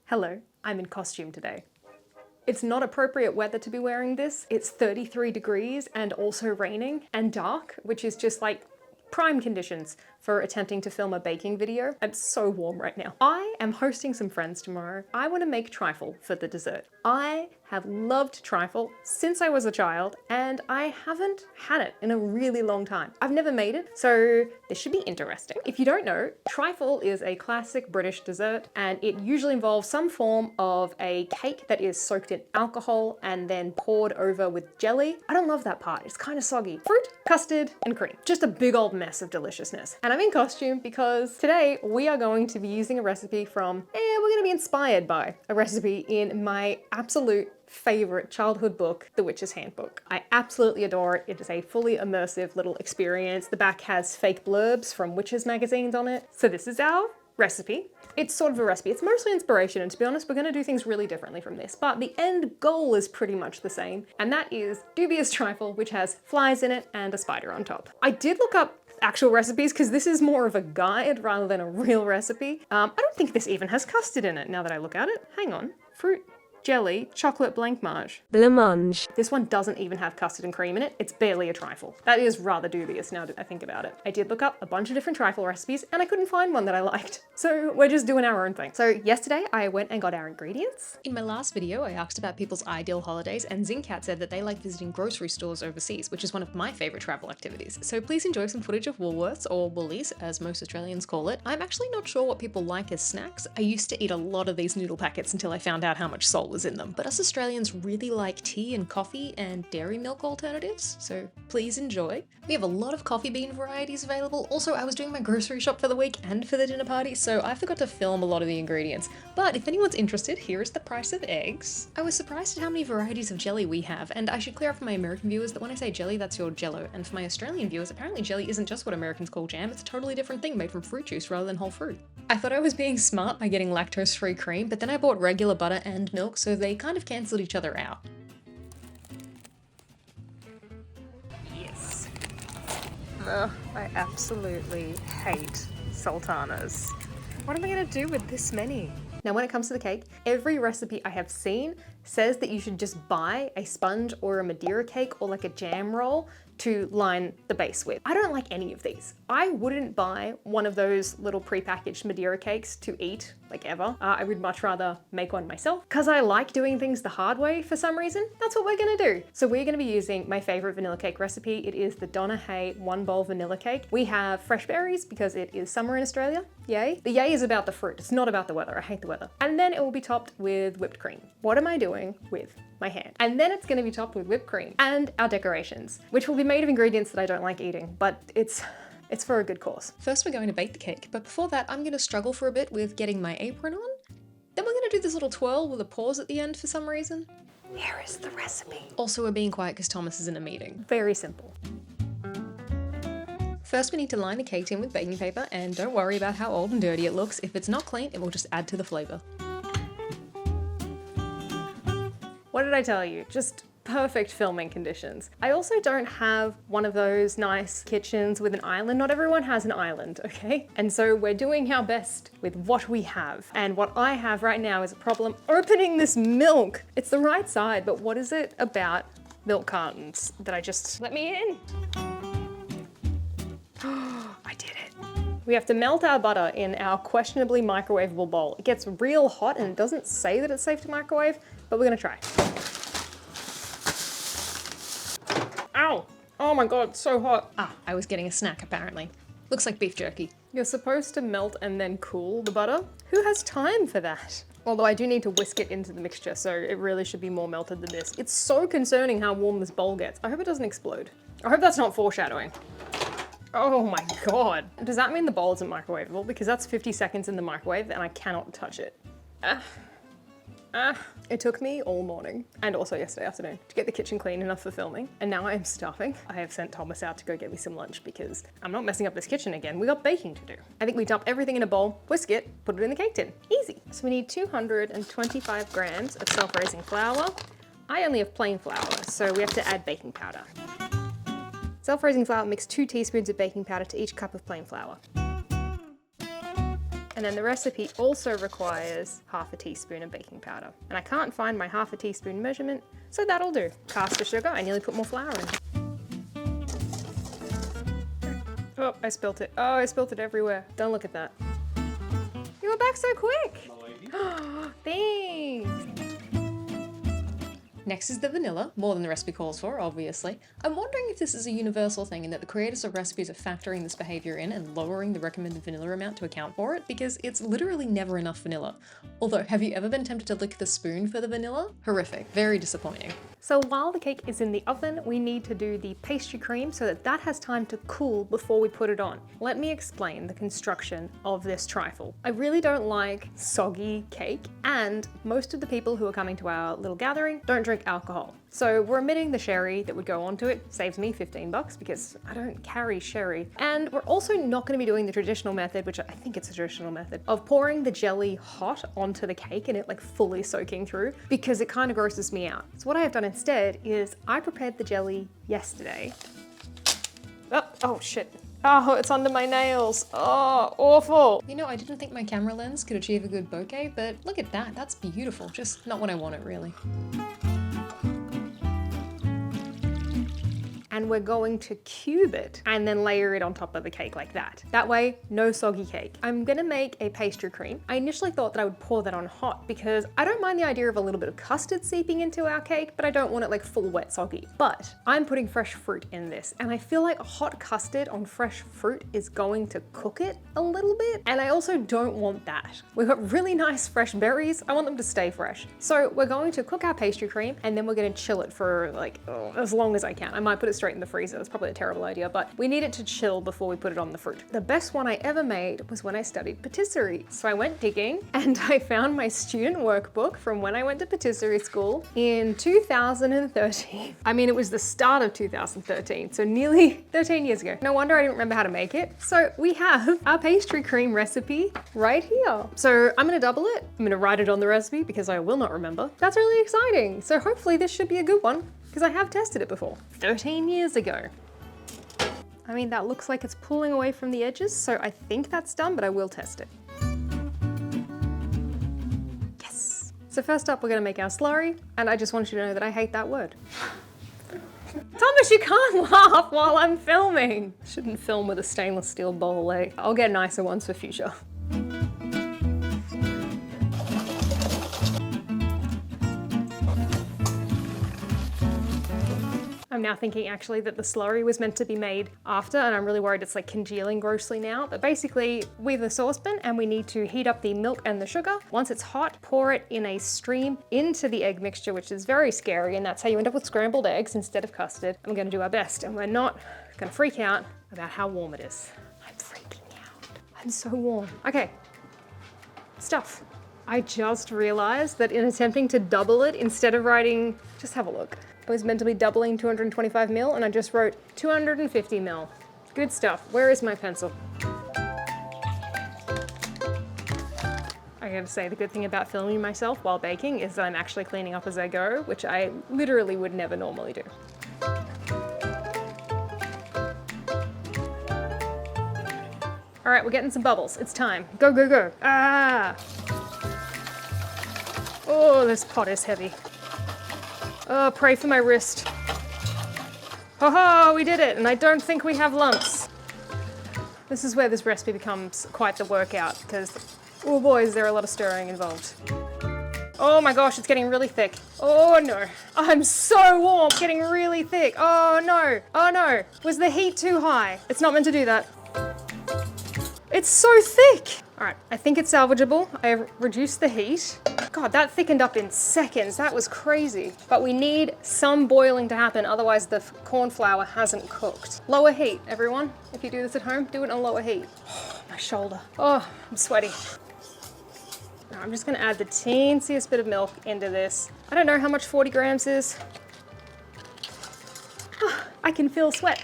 Hello, I'm in costume today. It's not appropriate weather to be wearing this. It's 33 degrees and also raining and dark, which is just like prime conditions for attempting to film a baking video. It's so warm right now. I am hosting some friends tomorrow. I want to make trifle for the dessert. I have loved trifle since I was a child and I haven't had it in a really long time. I've never made it, so this should be interesting. If you don't know, trifle is a classic British dessert and it usually involves some form of a cake that is soaked in alcohol and then poured over with jelly. I don't love that part, it's kind of soggy. Fruit, custard, and cream. Just a big old mess of deliciousness. And I'm in costume because today we are going to be using a recipe from, we're going to be inspired by a recipe in my absolute favorite childhood book, The Witch's Handbook. I absolutely adore it. It is a fully immersive little experience. The back has fake blurbs from witches magazines on it. So this is our recipe. It's sort of a recipe. It's mostly inspiration, and to be honest, we're going to do things really differently from this, but the end goal is pretty much the same, and that is Dubious trifle, which has flies in it and a spider on top. I did look up actual recipes because this is more of a guide rather than a real recipe. I don't think this even has custard in it now that I look at it. Hang on. Fruit, jelly, chocolate blancmange. Blancmange. This one doesn't even have custard and cream in it. It's barely a trifle. That is rather dubious now that I think about it. I did look up a bunch of different trifle recipes and I couldn't find one that I liked. So we're just doing our own thing. So yesterday I went and got our ingredients. In my last video, I asked about people's ideal holidays, and Zincat said that they like visiting grocery stores overseas, which is one of my favorite travel activities. So please enjoy some footage of Woolworths, or Woolies, as most Australians call it. I'm actually not sure what people like as snacks. I used to eat a lot of these noodle packets until I found out how much salt was in them. But us Australians really like tea and coffee and dairy milk alternatives, so please enjoy. We have a lot of coffee bean varieties available. Also, I was doing my grocery shop for the week and for the dinner party, so I forgot to film a lot of the ingredients. But if anyone's interested, here is the price of eggs. I was surprised at how many varieties of jelly we have, and I should clear up for my American viewers that when I say jelly, that's your Jello. And for my Australian viewers, apparently jelly isn't just what Americans call jam, it's a totally different thing made from fruit juice rather than whole fruit. I thought I was being smart by getting lactose-free cream, but then I bought regular butter and milk, so they kind of cancelled each other out. Yes. Ugh, I absolutely hate sultanas. What am I gonna do with this many? Now, when it comes to the cake, every recipe I have seen says that you should just buy a sponge or a Madeira cake or like a jam roll to line the base with. I don't like any of these. I wouldn't buy one of those little prepackaged Madeira cakes to eat, like ever. I would much rather make one myself because I like doing things the hard way for some reason. That's what we're gonna do. So we're gonna be using my favorite vanilla cake recipe. It is the Donna Hay 1 bowl vanilla cake. We have fresh berries because it is summer in Australia. Yay. The yay is about the fruit. It's not about the weather. I hate the weather. And then it will be topped with whipped cream. What am I doing with my hand? And then it's gonna be topped with whipped cream and our decorations, which will be made of ingredients that I don't like eating, but it's for a good cause. First we're going to bake the cake, but before that I'm going to struggle for a bit with getting my apron on. Then we're going to do this little twirl with a pause at the end for some reason. Here is the recipe. Also, we're being quiet because Thomas is in a meeting. Very simple. First we need to line the cake tin with baking paper, and don't worry about how old and dirty it looks. If it's not clean, it will just add to the flavour. What did I tell you? Just perfect filming conditions. I also don't have one of those nice kitchens with an island. Not everyone has an island, okay? And so we're doing our best with what we have. And what I have right now is a problem opening this milk. It's the right side, but what is it about milk cartons that I just... Let me in. I did it. We have to melt our butter in our questionably microwavable bowl. It gets real hot and it doesn't say that it's safe to microwave, but we're gonna try. Ow! Oh my god, it's so hot. Ah, I was getting a snack apparently. Looks like beef jerky. You're supposed to melt and then cool the butter? Who has time for that? Although I do need to whisk it into the mixture, so it really should be more melted than this. It's so concerning how warm this bowl gets. I hope it doesn't explode. I hope that's not foreshadowing. Oh my god. Does that mean the bowl isn't microwavable? Because that's 50 seconds in the microwave and I cannot touch it. It took me all morning and also yesterday afternoon to get the kitchen clean enough for filming, and now I am starving. I have sent Thomas out to go get me some lunch because I'm not messing up this kitchen again. We got baking to do. I think we dump everything in a bowl, whisk it, put it in the cake tin. Easy. So we need 225 grams of self-raising flour. I only have plain flour, so we have to add baking powder. Self-raising flour, mix 2 teaspoons of baking powder to each cup of plain flour. And then the recipe also requires half a teaspoon of baking powder. And I can't find my half a teaspoon measurement, so that'll do. Caster sugar, I nearly put more flour in. Oh, I spilt it. Oh, I spilt it everywhere. Don't look at that. You were back so quick. Thanks. Next is the vanilla, more than the recipe calls for, obviously. I'm wondering if this is a universal thing in that the creators of recipes are factoring this behavior in and lowering the recommended vanilla amount to account for it, because it's literally never enough vanilla. Although, have you ever been tempted to lick the spoon for the vanilla? Horrific, very disappointing. So while the cake is in the oven, we need to do the pastry cream so that that has time to cool before we put it on. Let me explain the construction of this trifle. I really don't like soggy cake, and most of the people who are coming to our little gathering don't drink alcohol. So we're omitting the sherry that would go onto it. Saves me $15 because I don't carry sherry. And we're also not going to be doing the traditional method, which I think it's a traditional method, of pouring the jelly hot onto the cake and it like fully soaking through, because it kind of grosses me out. So what I have done instead is I prepared the jelly yesterday. Oh shit. Oh, it's under my nails. Oh, awful. You know, I didn't think my camera lens could achieve a good bokeh, but look at that, that's beautiful. Just not what I want it, really. And we're going to cube it and then layer it on top of the cake like that. That way, no soggy cake. I'm gonna make a pastry cream. I initially thought that I would pour that on hot because I don't mind the idea of a little bit of custard seeping into our cake, but I don't want it like full wet soggy. But I'm putting fresh fruit in this, and I feel like hot custard on fresh fruit is going to cook it a little bit. And I also don't want that. We've got really nice fresh berries. I want them to stay fresh. So we're going to cook our pastry cream and then we're gonna chill it for like, as long as I can. I might put it straight in the freezer. That's probably a terrible idea, but we need it to chill before we put it on the fruit. The best one I ever made was when I studied patisserie. So I went digging and I found my student workbook from when I went to patisserie school in 2013. I mean, it was the start of 2013, so nearly 13 years ago. No wonder I didn't remember how to make it. So we have our pastry cream recipe right here. So I'm gonna double it. I'm gonna write it on the recipe because I will not remember. That's really exciting. So hopefully this should be a good one, because I have tested it before, 13 years ago. I mean, that looks like it's pulling away from the edges, so I think that's done, but I will test it. Yes. So first up, we're gonna make our slurry, and I just want you to know that I hate that word. Thomas, you can't laugh while I'm filming. Shouldn't film with a stainless steel bowl, eh? I'll get nicer ones for future. I'm now thinking actually that the slurry was meant to be made after, and I'm really worried it's like congealing grossly now. But basically, we have a saucepan and we need to heat up the milk and the sugar. Once it's hot, pour it in a stream into the egg mixture, which is very scary, and that's how you end up with scrambled eggs instead of custard. And we're gonna do our best, and we're not gonna freak out about how warm it is. I'm freaking out. I'm so warm. Okay, stuff. I just realized that in attempting to double it, instead of writing, just have a look. I was meant to be doubling 225 mil and I just wrote 250 mil. Good stuff. Where is my pencil? I gotta say, the good thing about filming myself while baking is that I'm actually cleaning up as I go, which I literally would never normally do. All right, we're getting some bubbles. It's time. Go, go, go. Ah! Oh, this pot is heavy. Oh, pray for my wrist. Ho ho, we did it, and I don't think we have lumps. This is where this recipe becomes quite the workout, because, oh boy, is there a lot of stirring involved. Oh my gosh, it's getting really thick. Oh no, I'm so warm, it's getting really thick. Oh no, was the heat too high? It's not meant to do that. It's so thick. All right, I think it's salvageable. I have reduced the heat. God, that thickened up in seconds. That was crazy. But we need some boiling to happen, otherwise the corn flour hasn't cooked. Lower heat, everyone. If you do this at home, do it on lower heat. Oh, my shoulder. Oh, I'm sweaty. Now I'm just gonna add the teensiest bit of milk into this. I don't know how much 40 grams is. Oh, I can feel sweat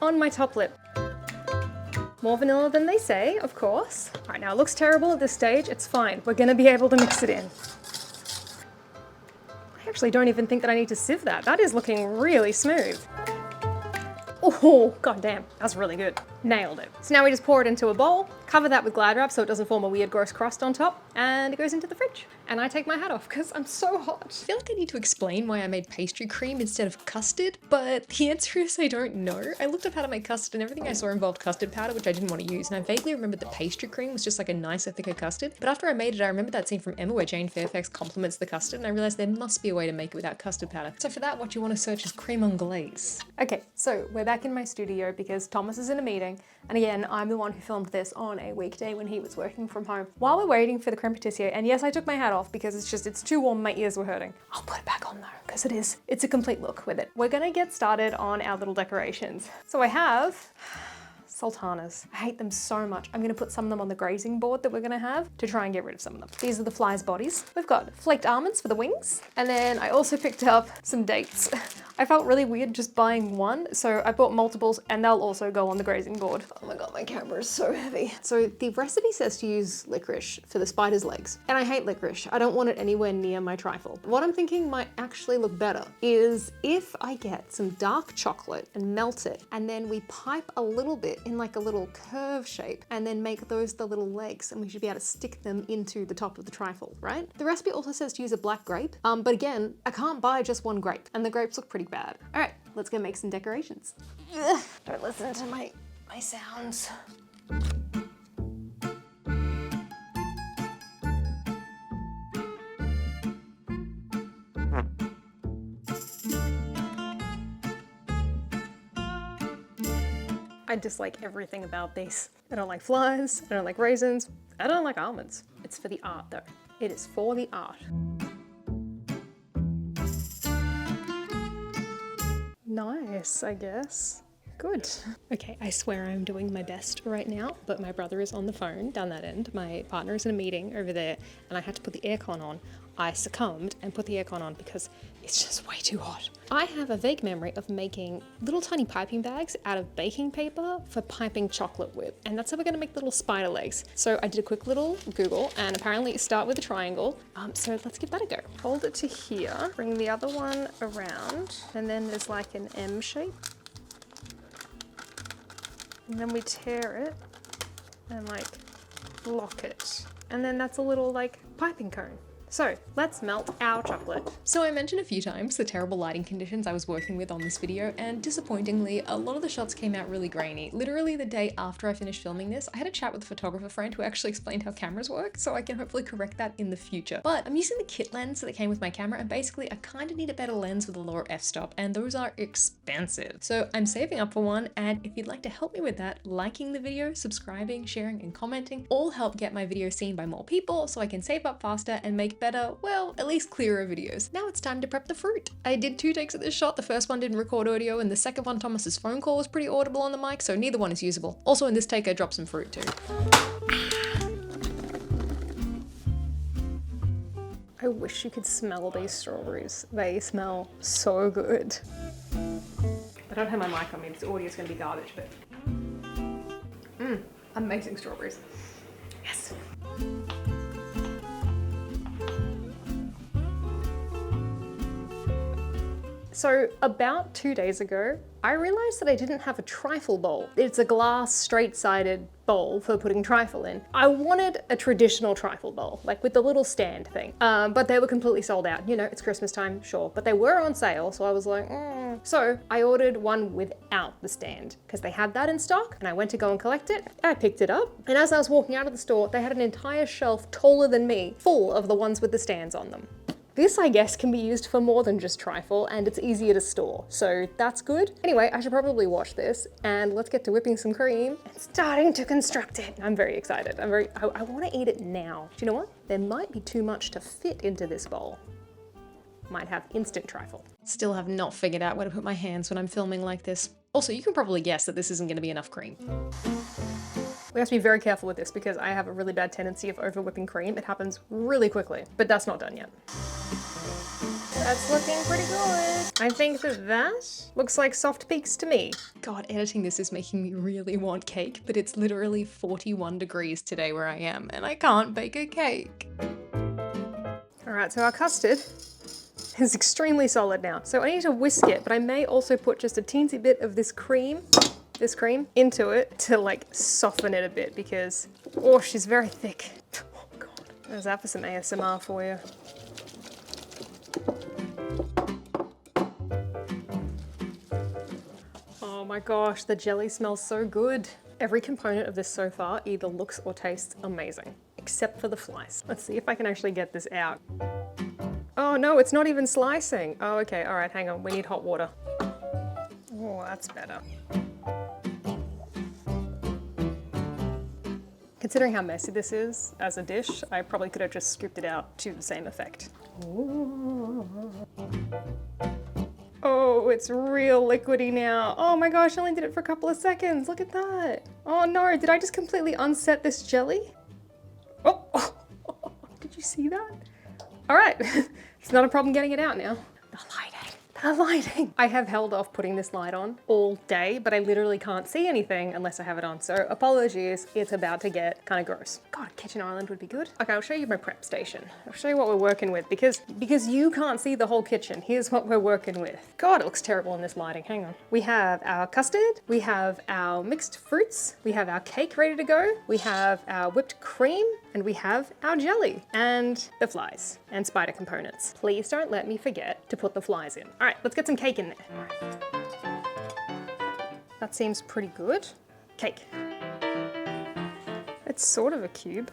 on my top lip. More vanilla than they say, of course. All right, now it looks terrible at this stage. It's fine. We're gonna be able to mix it in. I actually don't even think that I need to sieve that. That is looking really smooth. Oh, goddamn, that's really good. Nailed it. So now we just pour it into a bowl, cover that with Glad wrap so it doesn't form a weird gross crust on top, and it goes into the fridge. And I take my hat off because I'm so hot. I feel like I need to explain why I made pastry cream instead of custard, but the answer is I don't know. I looked up how to make custard and everything I saw involved custard powder, which I didn't want to use, and I vaguely remembered that pastry cream was just like a nicer, thicker custard. But after I made it, I remember that scene from Emma where Jane Fairfax compliments the custard, and I realized there must be a way to make it without custard powder. So for that, what you want to search is creme anglaise. Okay, so we're back in my studio because Thomas is in a meeting, and again, I'm the one who filmed this on a weekday when he was working from home. While we're waiting for the creme patisserie, and yes, I took my hat off because it's too warm, my ears were hurting. I'll put it back on though, because it's a complete look with it. We're gonna get started on our little decorations. So I have sultanas. I hate them so much. I'm gonna put some of them on the grazing board that we're gonna have to try and get rid of some of them. These are the flies' bodies. We've got flaked almonds for the wings. And then I also picked up some dates. I felt really weird just buying one, so I bought multiples and they'll also go on the grazing board. Oh my god, my camera is so heavy. So the recipe says to use licorice for the spider's legs. And I hate licorice. I don't want it anywhere near my trifle. What I'm thinking might actually look better is if I get some dark chocolate and melt it, and then we pipe a little bit in like a little curve shape and then make those the little legs, and we should be able to stick them into the top of the trifle, right? The recipe also says to use a black grape, but again, I can't buy just one grape and the grapes look pretty bad. All right, let's go make some decorations. Ugh, don't listen to my sounds. I dislike everything about these. I don't like flies, I don't like raisins, I don't like almonds. It's for the art though. It is for the art. Nice, I guess. Good. Okay, I swear I'm doing my best right now, but my brother is on the phone down that end. My partner is in a meeting over there, and I had to put the aircon on. I succumbed and put the aircon on because it's just way too hot. I have a vague memory of making little tiny piping bags out of baking paper for piping chocolate with, and that's how we're gonna make little spider legs. So I did a quick little Google, and apparently you start with a triangle. So let's give that a go. Hold it to here, bring the other one around, and then there's like an M shape. And then we tear it and like lock it. And then that's a little like piping cone. So let's melt our chocolate. So I mentioned a few times the terrible lighting conditions I was working with on this video, and disappointingly, a lot of the shots came out really grainy. Literally the day after I finished filming this, I had a chat with a photographer friend who actually explained how cameras work, so I can hopefully correct that in the future. But I'm using the kit lens that came with my camera, and basically I kind of need a better lens with a lower f-stop, and those are expensive. So I'm saving up for one, and if you'd like to help me with that, liking the video, subscribing, sharing, and commenting all help get my video seen by more people so I can save up faster and make better, well, at least clearer videos. Now it's time to prep the fruit. I did 2 takes of this shot. The first one didn't record audio, and the second one, Thomas's phone call, was pretty audible on the mic, so neither one is usable. Also in this take, I dropped some fruit too. I wish you could smell these strawberries. They smell so good. I don't have my mic on me, this audio is going to be garbage, but amazing strawberries. Yes. So about 2 days ago, I realized that I didn't have a trifle bowl. It's a glass straight-sided bowl for putting trifle in. I wanted a traditional trifle bowl, like with the little stand thing, but they were completely sold out. You know, it's Christmas time, sure, but they were on sale, so I was like, So I ordered one without the stand, because they had that in stock, and I went to go and collect it. I picked it up, and as I was walking out of the store, they had an entire shelf taller than me, full of the ones with the stands on them. This, I guess, can be used for more than just trifle, and it's easier to store, so that's good. Anyway, I should probably wash this, and let's get to whipping some cream and starting to construct it. I'm very excited. I want to eat it now. Do you know what? There might be too much to fit into this bowl. Might have instant trifle. Still have not figured out where to put my hands when I'm filming like this. Also, you can probably guess that this isn't going to be enough cream. We have to be very careful with this because I have a really bad tendency of over whipping cream. It happens really quickly, but that's not done yet. That's looking pretty good. I think that looks like soft peaks to me. God, editing this is making me really want cake, but it's literally 41 degrees today where I am, and I can't bake a cake. All right, so our custard is extremely solid now. So I need to whisk it, but I may also put just a teensy bit of this cream this cream into it to like soften it a bit because, oh, she's very thick. Oh God. There's that for some ASMR for you. Oh my gosh, the jelly smells so good. Every component of this so far either looks or tastes amazing, except for the flies. Let's see if I can actually get this out. Oh no, it's not even slicing. Oh, okay, all right, hang on, we need hot water. Oh, that's better. Considering how messy this is as a dish, I probably could have just scooped it out to the same effect. Ooh. Oh, it's real liquidy now. Oh my gosh, I only did it for a couple of seconds. Look at that. Oh no, did I just completely unset this jelly? Oh, did you see that? All right, it's not a problem getting it out now. The lighting. I have held off putting this light on all day, but I literally can't see anything unless I have it on. So apologies, it's about to get kind of gross. God, a kitchen island would be good. Okay, I'll show you my prep station. I'll show you what we're working with because you can't see the whole kitchen. Here's what we're working with. God, it looks terrible in this lighting. Hang on. We have our custard. We have our mixed fruits. We have our cake ready to go. We have our whipped cream. And we have our jelly and the flies and spider components. Please don't let me forget to put the flies in. All right, let's get some cake in there. That seems pretty good. Cake. It's sort of a cube.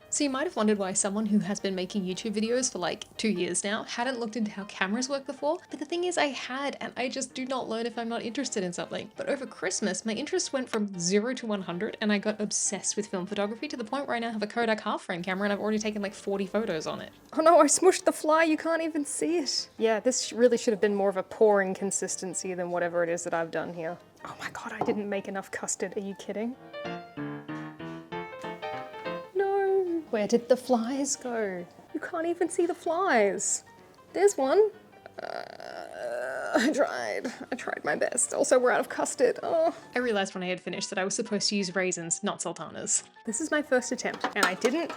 So you might have wondered why someone who has been making YouTube videos for like 2 years now hadn't looked into how cameras work before, but the thing is I had, and I just do not learn if I'm not interested in something. But over Christmas, my interest went from 0 to 100 and I got obsessed with film photography to the point where I now have a Kodak half frame camera and I've already taken like 40 photos on it. Oh no, I smushed the fly, you can't even see it. Yeah, this really should have been more of a pouring consistency than whatever it is that I've done here. Oh my God, I didn't make enough custard, are you kidding? Where did the flies go? You can't even see the flies. There's one. I tried my best. Also, we're out of custard. Oh. I realized when I had finished that I was supposed to use raisins, not sultanas. This is my first attempt, and I didn't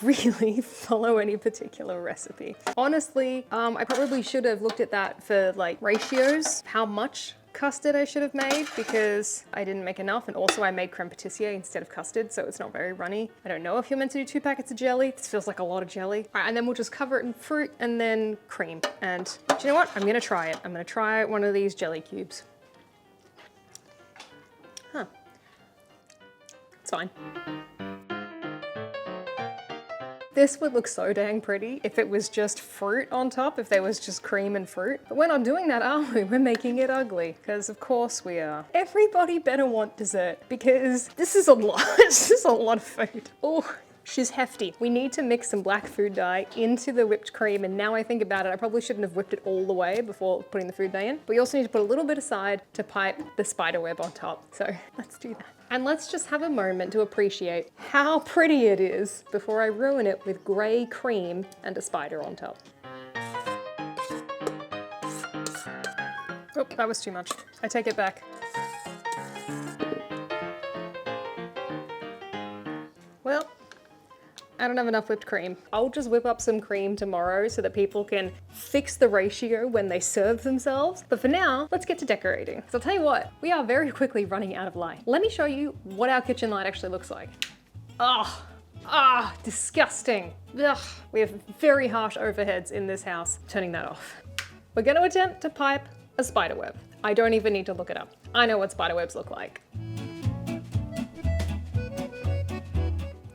really follow any particular recipe. Honestly, I probably should have looked at that for like ratios, how much custard I should have made because I didn't make enough, and also I made creme patisserie instead of custard, so it's not very runny. I don't know if you're meant to do 2 packets of jelly. This feels like a lot of jelly. All right, and then we'll just cover it in fruit and then cream. And do you know what? I'm gonna try it. I'm gonna try one of these jelly cubes. Huh. It's fine. This would look so dang pretty if it was just fruit on top, if there was just cream and fruit. But we're not doing that, are we? We're making it ugly, because of course we are. Everybody better want dessert, because this is a lot. This is a lot of food. Oh, she's hefty. We need to mix some black food dye into the whipped cream, and now I think about it, I probably shouldn't have whipped it all the way before putting the food dye in. But we also need to put a little bit aside to pipe the spider web on top. So let's do that. And let's just have a moment to appreciate how pretty it is before I ruin it with grey cream and a spider on top. Oh, that was too much. I take it back. Well, I don't have enough whipped cream. I'll just whip up some cream tomorrow so that people can fix the ratio when they serve themselves. But for now, let's get to decorating. So I'll tell you what, we are very quickly running out of light. Let me show you what our kitchen light actually looks like. Disgusting. Ugh. We have very harsh overheads in this house. Turning that off. We're gonna attempt to pipe a spider web. I don't even need to look it up. I know what spider webs look like.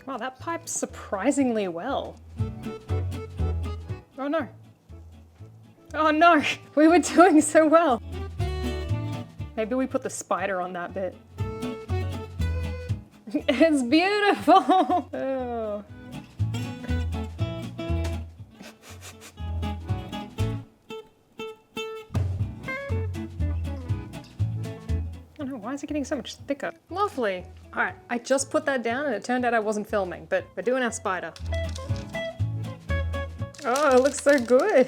Wow, that pipes surprisingly well. Oh no. Oh no, we were doing so well. Maybe we put the spider on that bit. It's beautiful. Oh. Oh no, why is it getting so much thicker? Lovely. All right, I just put that down and it turned out I wasn't filming, but we're doing our spider. Oh, it looks so good.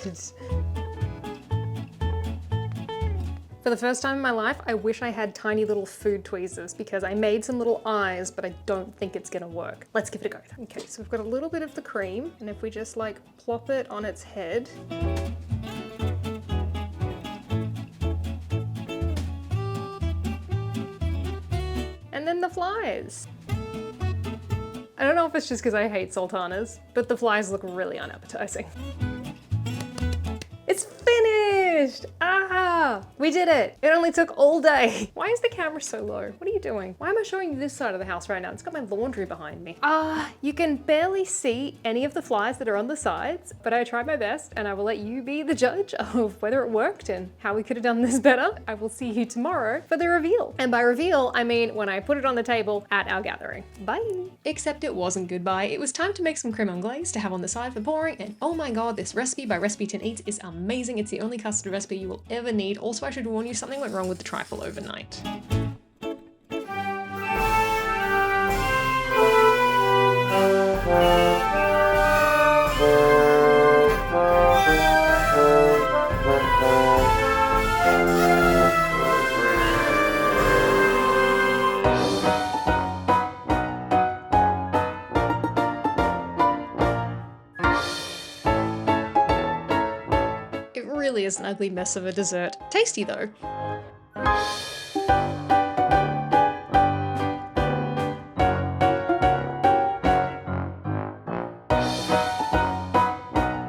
For the first time in my life, I wish I had tiny little food tweezers because I made some little eyes, but I don't think it's gonna work. Let's give it a go. Okay, so we've got a little bit of the cream, and if we just like plop it on its head. flies. I don't know if it's just because I hate sultanas, but the flies look really unappetizing. It's finished! Ah, we did it. It only took all day. Why is the camera so low? What are you doing? Why am I showing you this side of the house right now? It's got my laundry behind me. You can barely see any of the flies that are on the sides, but I tried my best and I will let you be the judge of whether it worked and how we could have done this better. I will see you tomorrow for the reveal. And by reveal, I mean when I put it on the table at our gathering. Bye. Except it wasn't goodbye. It was time to make some creme anglaise to have on the side for pouring, and oh my god, this recipe by Recipe 10 Eats is amazing. It's the only custard recipe you will ever need. Also, I should warn you, something went wrong with the trifle overnight. It really is an ugly mess of a dessert. Tasty though.